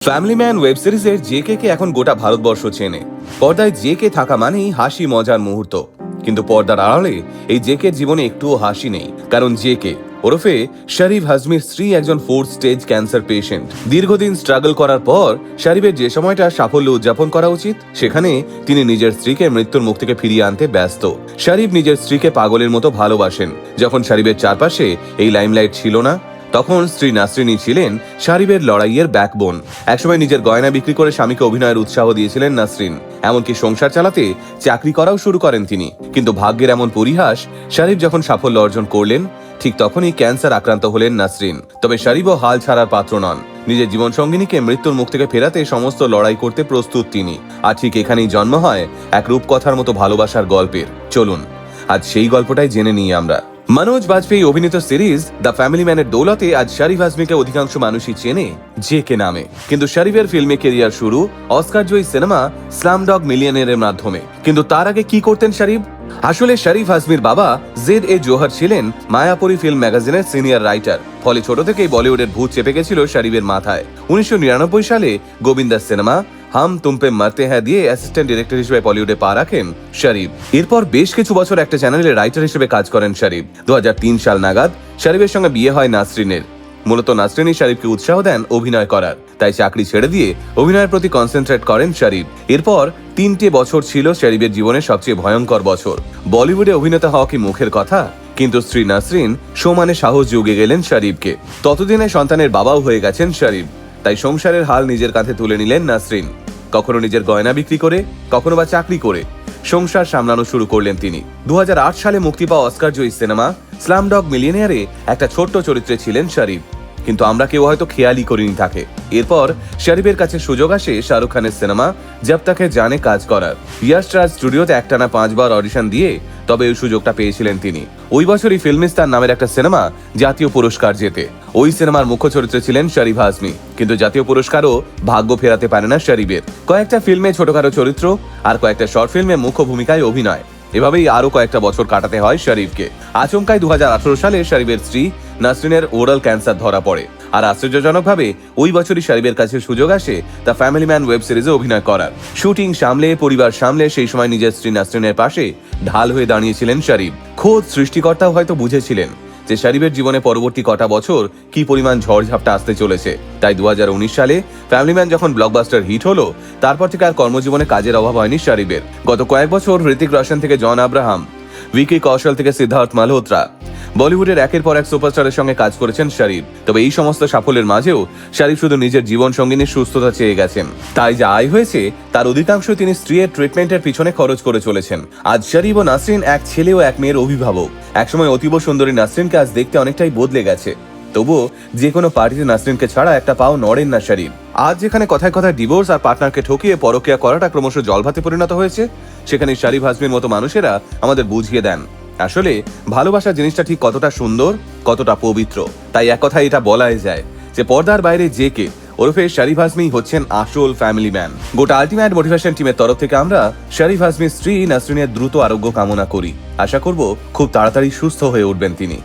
Family man web সিরিজের JK কে এখন গোটা ভারতবর্ষ চেনে। পর্দায় জেকে থাকা মানেই হাসি মজার মুহূর্ত, কিন্তু পর্দার আড়ালে এই জেকের জীবনে একটুও হাসি নেই। কারণ জেকে ওরফে শরীফ হাজমির স্ত্রী একজন 4th স্টেজ ক্যান্সার পেশেন্ট। দীর্ঘদিন স্ট্রাগল করার পর শরীফের যে সময়টা সাফল্য উদযাপন করা উচিত, সেখানে তিনি নিজের স্ত্রীকে মৃত্যুর মুখ থেকে ফিরিয়ে আনতে ব্যস্ত। শরীফ নিজের স্ত্রীকে পাগলের মতো ভালোবাসেন। যখন শরীফের চারপাশে এই লাইমলাইট ছিল না, তখন স্ত্রী নাসরিনী ছিলেন শরীফের লড়াইয়ের ব্যাকবোন। একসময় নিজের গয়না বিক্রি করে স্বামীকে অভিনয়ের উৎসাহ দিয়েছিলেন নাসরিন। এমনকি সংসার চালাতে চাকরি করাও শুরু করেন তিনি। কিন্তু ভাগ্যের এমন পরিহাস, শরীফ যখন সাফল্য অর্জন করলেন, ঠিক তখনই ক্যান্সার আক্রান্ত হলেন নাসরিন। তবে শরীফও হাল ছাড়ার পাত্র নন। নিজের জীবন সঙ্গিনীকে মৃত্যুর মুখ থেকে ফেরাতে সমস্ত লড়াই করতে প্রস্তুত তিনি। আর ঠিক এখানেই জন্ম হয় এক রূপকথার মতো ভালোবাসার গল্পের। চলুন আজ সেই গল্পটাই জেনে নিই আমরা। মনোজ বাজপেয়ী অভিনীত সিরিজ দ্য ফ্যামিলি ম্যানের দৌলতে আজ শরীফ হাজমিকে অধিকাংশ মানুষই চেনে জেকে নামে। কিন্তু শরীফের ফিল্মে কেরিয়ার শুরু অস্কার জয়ী সিনেমা স্লামডগ মিলিয়নেয়ারের মাধ্যমে। কিন্তু তার আগে কি করতেন শরীফ? আসলে শরীফ হাজমির বাবা জেড.এ জোহর ছিলেন মায়াপুরী ফিল্ম ম্যাগাজিনের সিনিয়র রাইটার। ফলে ছোট থেকেই বলিউডের ভূত চেপে গেছিল শরীফের মাথায়। 1999 সালে গোবিন্দার সিনেমা হাম তুম পে মরতে হ্যায় দিয়ে অ্যাসিস্ট্যান্ট ডিরেক্টর হিসেবে বলিউডে পা রাখেন শরীফ। এরপর বেশ কিছু বছর একটা চ্যানেলে রাইটার হিসেবে কাজ করেন শরীফ। 2003 সাল নাগাদ শরীফের সঙ্গে বিয়ে হয় নাসরিনের। মূলত নাসরিনই শরীফকে উৎসাহ দেন অভিনয় করার, তাই চাকরি ছেড়ে দিয়ে অভিনয়ের প্রতি কনসেন্ট্রেট করেন শরীফ। এরপর 3টে বছর ছিল শরীফের জীবনের সবচেয়ে ভয়ঙ্কর বছর। বলিউডে অভিনেতা হওয়া কি মুখের কথা? কিন্তু স্ত্রী নাসরিন সমানে সাহস জুগিয়ে গেলেন শরীফকে। ততদিনে সন্তানের বাবাও হয়ে গেছেন শরীফ। তাই সংসারের হাল নিজের কাঁধে তুলে নিলেন নাসরিন। কখনো নিজের গয়না বিক্রি করে, কখনো বা চাকরি করে সংসার সামলানো শুরু করলেন তিনি। 2008 সালে মুক্তি পাওয়া অস্কার জয়ী সিনেমা স্লামডগ মিলিয়নেয়ারে একটা ছোট্ট চরিত্রে ছিলেন শরীফ। কিন্তু আমরা কেউ হয়তো খেয়ালই করিনি তাকে। এরপর শরীফের কাছে সুযোগ আসে শাহরুখ খানের সিনেমা জব তাকে জানে কাজ করার। ইয়াশ রাজ স্টুডিওতে একটানা 5 বার অডিশন দিয়ে তবে ওই সুযোগটা পেয়েছিলেন তিনি। ওই বছরই ফিল্মিস্তান নামের একটা সিনেমা জাতীয় পুরস্কার জেতে। ওই সিনেমার মুখ্য চরিত্রে ছিলেন শরীফ হাজমি। কিন্তু জাতীয় পুরস্কারও ভাগ্য ফেরাতে পারে না শরীফের। কয়েকটা ফিল্মে ছোটখাটো চরিত্র আর কয়েকটা শর্ট ফিল্মে মুখ্য ভূমিকায় অভিনয়। এভাবেই আরো কয়েকটা বছর কাটাতে হয় শরীফকে। আচমকাই 2018 সালে শরীফের স্ত্রী নাসরিনের ওরাল ক্যান্সার ধরা পড়ে। আর আশ্চর্যজনকভাবে ওই বছরই শরীফের কাছে সুযোগ আসে দ্য ফ্যামিলি ম্যান ওয়েব সিরিজে অভিনয় করার। শুটিং সামলে, পরিবার সামলে সেই সময় নিজের স্ত্রী নাসরিনের পাশে ঢাল হয়ে দাঁড়িয়েছিলেন শরীফ। খোদ সৃষ্টিকর্তাও হয়তো বুঝেছিলেন যে শরীফের জীবনে পরবর্তী কটা বছর কি পরিমাণ ঝড়ঝাপটা আসতে চলেছে। তাই 2019 সালে ফ্যামিলি ম্যান যখন ব্লকবাস্টার হিট হলো, তারপর থেকে আর কর্মজীবনে কাজের অভাব হয়নি শরীফের। গত কয়েক বছর হৃতিক রোশন থেকে জন আব্রাহাম, ভিকি কৌশল থেকে সিদ্ধার্থ মালহোত্রা, বলিউডের একের পর এক সুপারস্টারের সঙ্গে কাজ করেছেন শরীফ। তবে এই সমস্ত সাফল্যের মাঝেও শরীফ শুধু নিজের জীবন সঙ্গিনীর সুস্থতা চেয়ে গেছেন। তাই যা আয় হয়েছে তার অধিকাংশই তিনি স্ত্রীর ট্রিটমেন্টের পিছনে খরচ করে চলেছেন। আজ শরীফ ও নাসরিন এক ছেলে ও এক মেয়ের অভিভাবক। একসময় অতীব সুন্দরী নাসরিনকে আজ দেখতে অনেকটাই বদলে গেছে। তবুও যে কোনো পার্টিতে নাসরিনকে ছাড়া একটা পাও নড়েন না শরীফ। আজ যেখানে কথায় কথায় ডিভোর্স আর পার্টনারকে ঠকিয়ে পরকীয়া করাটা ক্রমশ জলভাতে পরিণত হয়েছে, সেখানে শরীফ হাজমির মতো মানুষেরা আমাদের বুঝিয়ে দেন আসলে ভালোবাসা জিনিসটা ঠিক কতটা সুন্দর, কতটা পবিত্র। তাই এক কথায় এটা বলাই যায় যে পর্দার বাইরে জেকে ওরফে শরীফ হাজমি হচ্ছেন আসল ফ্যামিলি ম্যান। গোটা আলটিমেট মোটিভেশন টিমের তরফ থেকে আমরা শরীফ হাজমির স্ত্রী নাসরিনের দ্রুত আরোগ্য কামনা করি। আশা করব খুব তাড়াতাড়ি সুস্থ হয়ে উঠবেন তিনি।